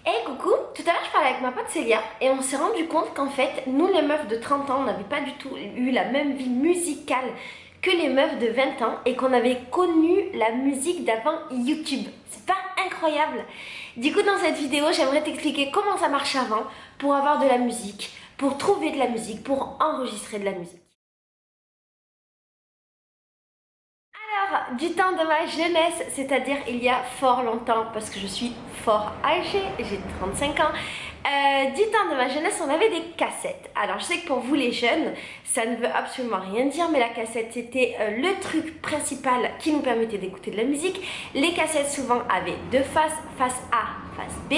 Hey coucou, tout à l'heure je parlais avec ma pote Célia et on s'est rendu compte qu'en fait, nous les meufs de 30 ans, on n'avait pas du tout eu la même vie musicale que les meufs de 20 ans et qu'on avait connu la musique d'avant YouTube. C'est pas incroyable? Du coup, dans cette vidéo, j'aimerais t'expliquer comment ça marche avant pour avoir de la musique, pour trouver de la musique, pour enregistrer de la musique. Alors, du temps de ma jeunesse, c'est-à-dire il y a fort longtemps, parce que je suis fort âgée, j'ai 35 ans, du temps de ma jeunesse, on avait des cassettes. Alors, je sais que pour vous les jeunes, ça ne veut absolument rien dire, mais la cassette, c'était le truc principal qui nous permettait d'écouter de la musique. Les cassettes, souvent, avaient deux faces, face A, face B,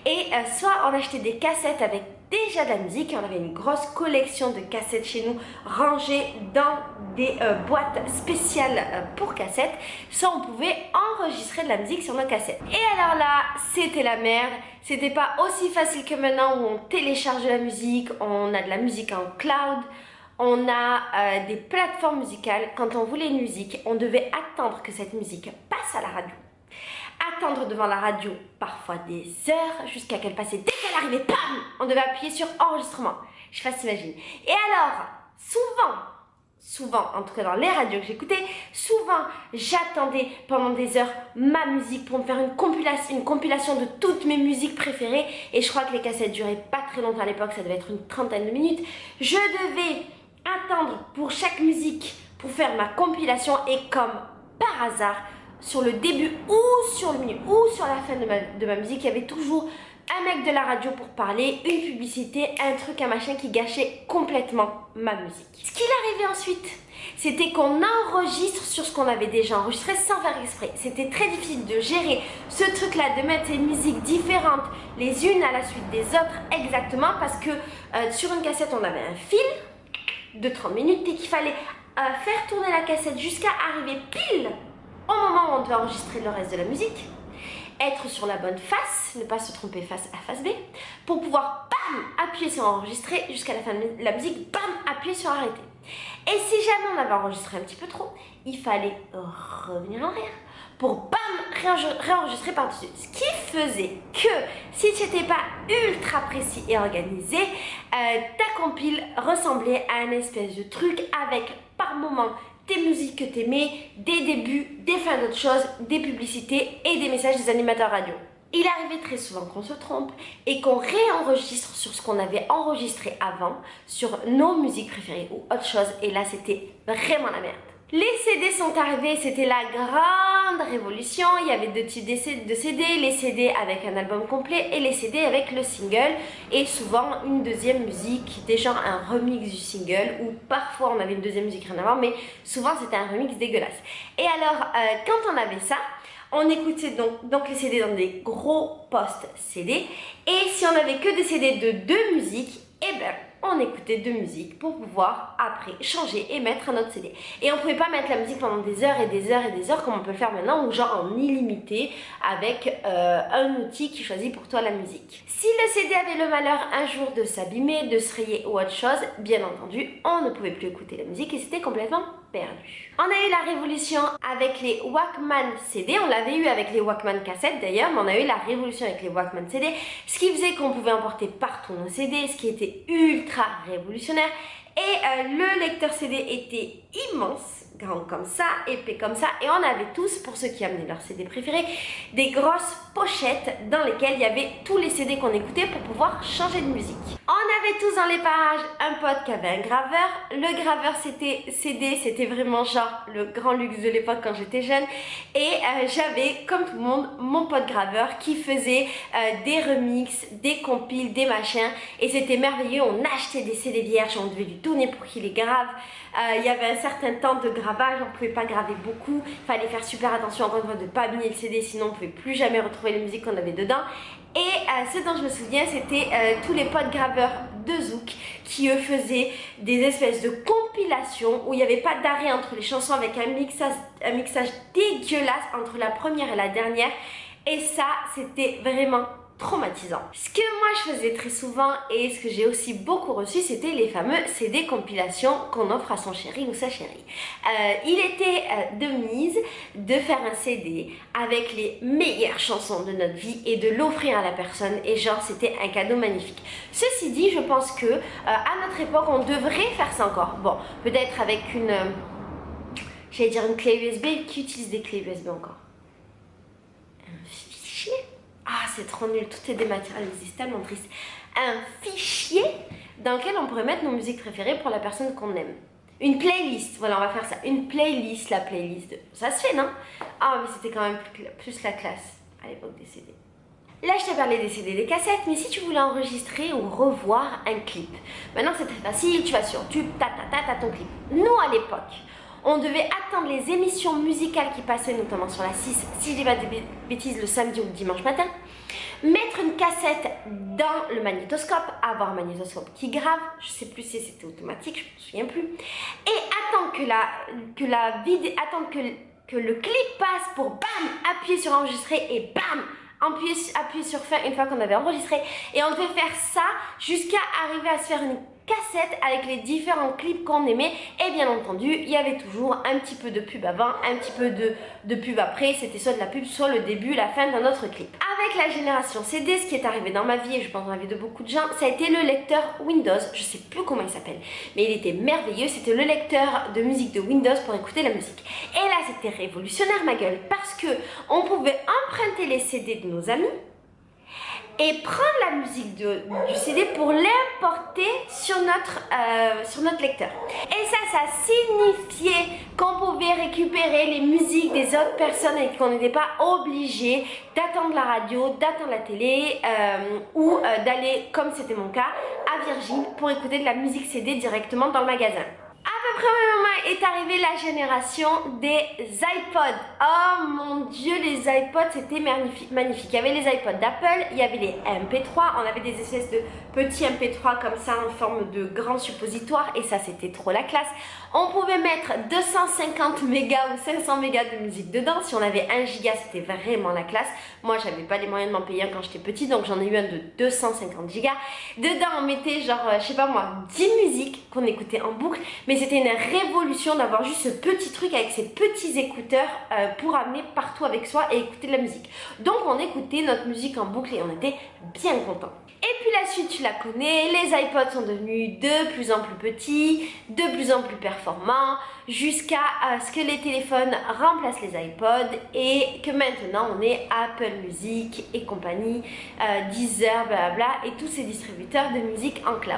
et soit on achetait des cassettes avec déjà de la musique, on avait une grosse collection de cassettes chez nous rangées dans des boîtes spéciales pour cassettes, soit on pouvait enregistrer de la musique sur nos cassettes. Et alors là, c'était la merde, c'était pas aussi facile que maintenant où on télécharge de la musique, on a de la musique en cloud, on a des plateformes musicales. Quand on voulait une musique, on devait attendre que cette musique passe à la radio. Attendre devant la radio parfois des heures jusqu'à qu'elle passait. Dès qu'elle arrivait, bam, on devait appuyer sur enregistrement. Je sais pas si t'imagines. Et alors, souvent, en tout cas dans les radios que j'écoutais, souvent j'attendais pendant des heures ma musique pour me faire une compilation de toutes mes musiques préférées. Et je crois que les cassettes duraient pas très longtemps à l'époque, ça devait être une trentaine de minutes. Je devais attendre pour chaque musique pour faire ma compilation et comme par hasard, sur le début ou sur le milieu ou sur la fin de ma musique, il y avait toujours un mec de la radio pour parler, une publicité, un truc, un machin qui gâchait complètement ma musique. Ce qui arrivait ensuite, c'était qu'on enregistre sur ce qu'on avait déjà enregistré sans faire exprès. C'était très difficile de gérer ce truc-là, de mettre ces musiques différentes les unes à la suite des autres exactement parce que sur une cassette, on avait un fil de 30 minutes et qu'il fallait faire tourner la cassette jusqu'à arriver pile au moment où on devait enregistrer le reste de la musique, être sur la bonne face, ne pas se tromper face A, face B, pour pouvoir bam, appuyer sur enregistrer jusqu'à la fin de la musique, bam, appuyer sur arrêter. Et si jamais on avait enregistré un petit peu trop, il fallait revenir en arrière pour bam, réenregistrer par-dessus. Ce qui faisait que si tu n'étais pas ultra précis et organisé, ta compile ressemblait à un espèce de truc avec par moment des musiques que t'aimais, des débuts, des fins d'autres choses, des publicités et des messages des animateurs radio. Il arrivait très souvent qu'on se trompe et qu'on réenregistre sur ce qu'on avait enregistré avant, sur nos musiques préférées ou autre chose, et là c'était vraiment la merde. Les CD sont arrivés, c'était la grande révolution. Il y avait deux types de CD, les CD avec un album complet et les CD avec le single et souvent une deuxième musique qui était genre un remix du single ou parfois on avait une deuxième musique rien à voir, mais souvent c'était un remix dégueulasse. Et alors quand on avait ça, on écoutait donc les CD dans des gros postes CD et si on avait que des CD de deux musiques, eh ben on écoutait deux musiques pour pouvoir après changer et mettre un autre CD. Et on pouvait pas mettre la musique pendant des heures et des heures et des heures comme on peut le faire maintenant ou genre en illimité avec un outil qui choisit pour toi la musique. Si le CD avait le malheur un jour de s'abîmer, de se rayer ou autre chose, bien entendu, on ne pouvait plus écouter la musique et c'était complètement perdu. On a eu la révolution avec les Walkman CD, on l'avait eu avec les Walkman cassettes d'ailleurs, mais on a eu la révolution avec les Walkman CD, ce qui faisait qu'on pouvait emporter partout nos CD, ce qui était ultra révolutionnaire. Et le lecteur CD était immense, grand comme ça, épais comme ça, et on avait tous, pour ceux qui amenaient leur CD préféré, des grosses pochettes dans lesquelles il y avait tous les CD qu'on écoutait pour pouvoir changer de musique. On avait tous dans les parages un pote qui avait un graveur. Le graveur c'était CD, c'était vraiment genre le grand luxe de l'époque quand j'étais jeune. Et j'avais, comme tout le monde, mon pote graveur qui faisait des remixes, des compiles, des machins. Et c'était merveilleux, on achetait des CD vierges, on devait lui tourner pour qu'il les grave. Il y avait un certain temps de gravage, on ne pouvait pas graver beaucoup. Il fallait faire super attention encore une fois de ne pas abîmer le CD, sinon on ne pouvait plus jamais retrouver les musiques qu'on avait dedans. Et ce dont je me souviens, c'était tous les potes graveurs de Zouk qui eux faisaient des espèces de compilations où il n'y avait pas d'arrêt entre les chansons avec un mixage dégueulasse entre la première et la dernière. Et ça, c'était vraiment traumatisant. Ce que moi je faisais très souvent et ce que j'ai aussi beaucoup reçu, c'était les fameux CD compilations qu'on offre à son chéri ou sa chérie. Il était de mise de faire un CD avec les meilleures chansons de notre vie et de l'offrir à la personne, et genre c'était un cadeau magnifique. Ceci dit, je pense que à notre époque on devrait faire ça encore. Bon, peut-être avec une j'allais dire une clé USB. Qui utilise des clés USB encore? Un fichier? Ah, c'est trop nul, tout est dématérialisé, c'est tellement triste. Un fichier dans lequel on pourrait mettre nos musiques préférées pour la personne qu'on aime. Une playlist, voilà, on va faire ça. Une playlist, la playlist de... Ça se fait, non? Ah, mais c'était quand même plus la classe à l'époque des CD. Là, je t'ai parlé des CD, des cassettes, mais si tu voulais enregistrer ou revoir un clip, maintenant c'est très facile, tu vas sur YouTube, t'as ton clip. Nous, à l'époque, on devait attendre les émissions musicales qui passaient, notamment sur la 6, si je dis pas de bêtises, le samedi ou le dimanche matin, mettre une cassette dans le magnétoscope, avoir un magnétoscope qui grave, je sais plus si c'était automatique, je me souviens plus, et attendre attendre que le clip passe pour bam, appuyer sur enregistrer et bam, appuyer sur fin une fois qu'on avait enregistré, et on devait faire ça jusqu'à arriver à se faire une cassette avec les différents clips qu'on aimait, et bien entendu il y avait toujours un petit peu de pub avant, un petit peu de pub après, c'était soit de la pub, soit le début, la fin d'un autre clip. Avec la génération CD, ce qui est arrivé dans ma vie, et je pense dans la vie de beaucoup de gens, ça a été le lecteur Windows, je sais plus comment il s'appelle, mais il était merveilleux, c'était le lecteur de musique de Windows pour écouter la musique. Et là c'était révolutionnaire ma gueule, parce que on pouvait emprunter les CD de nos amis, et prendre la musique du CD pour l'importer sur notre lecteur. Et ça signifiait qu'on pouvait récupérer les musiques des autres personnes et qu'on n'était pas obligé d'attendre la radio, d'attendre la télé ou d'aller, comme c'était mon cas, à Virgin pour écouter de la musique CD directement dans le magasin. À peu près au même moment est arrivée la génération des iPods. Oh mon dieu, les iPods c'était magnifique. Il y avait les iPods d'Apple, il y avait les MP3, on avait des espèces de petits MP3 comme ça en forme de grand suppositoire, et ça c'était trop la classe. On pouvait mettre 250 mégas ou 500 mégas de musique dedans. Si on avait 1 giga, c'était vraiment la classe. Moi j'avais pas les moyens de m'en payer un quand j'étais petite, donc j'en ai eu un de 250 gigas. Dedans on mettait genre, je sais pas moi, 10 musiques qu'on écoutait en boucle, mais c'était une révolution d'avoir juste ce petit truc avec ces petits écouteurs pour amener partout avec soi et écouter de la musique. Donc on écoutait notre musique en boucle et on était bien contents. Et puis la suite, tu la connais, les iPods sont devenus de plus en plus petits, de plus en plus performants, jusqu'à ce que les téléphones remplacent les iPods et que maintenant on est Apple Music et compagnie, Deezer, blablabla, et tous ces distributeurs de musique en cloud.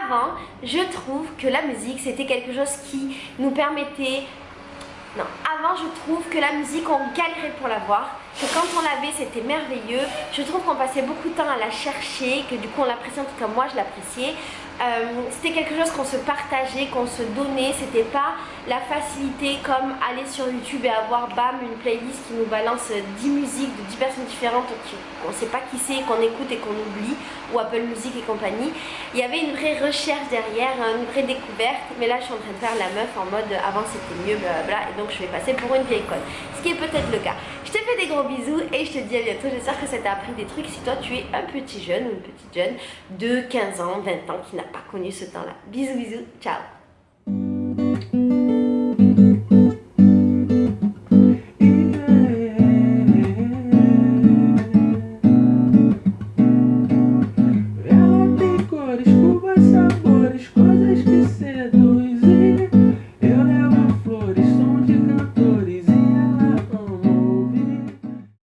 Avant, je trouve que la musique c'était quelque chose qui nous permettait... Non, avant je trouve que la musique on galérait pour l'avoir, que quand on l'avait c'était merveilleux. Je trouve qu'on passait beaucoup de temps à la chercher, que du coup on l'appréciait, en tout cas moi je l'appréciais. C'était quelque chose qu'on se partageait, qu'on se donnait, c'était pas la facilité comme aller sur YouTube et avoir bam une playlist qui nous balance 10 musiques de 10 personnes différentes qu'on sait pas qui c'est, qu'on écoute et qu'on oublie, ou Apple Music et compagnie. Il y avait une vraie recherche derrière, une vraie découverte, mais là je suis en train de faire la meuf en mode avant c'était mieux, blablabla, et donc je vais passer pour une vieille conne, ce qui est peut-être le cas. Je te fais des gros bisous et je te dis à bientôt. J'espère que ça t'a appris des trucs si toi tu es un petit jeune ou une petite jeune de 15 ans, 20 ans qui n'a pas connu ce temps-là. Bisous bisous, ciao.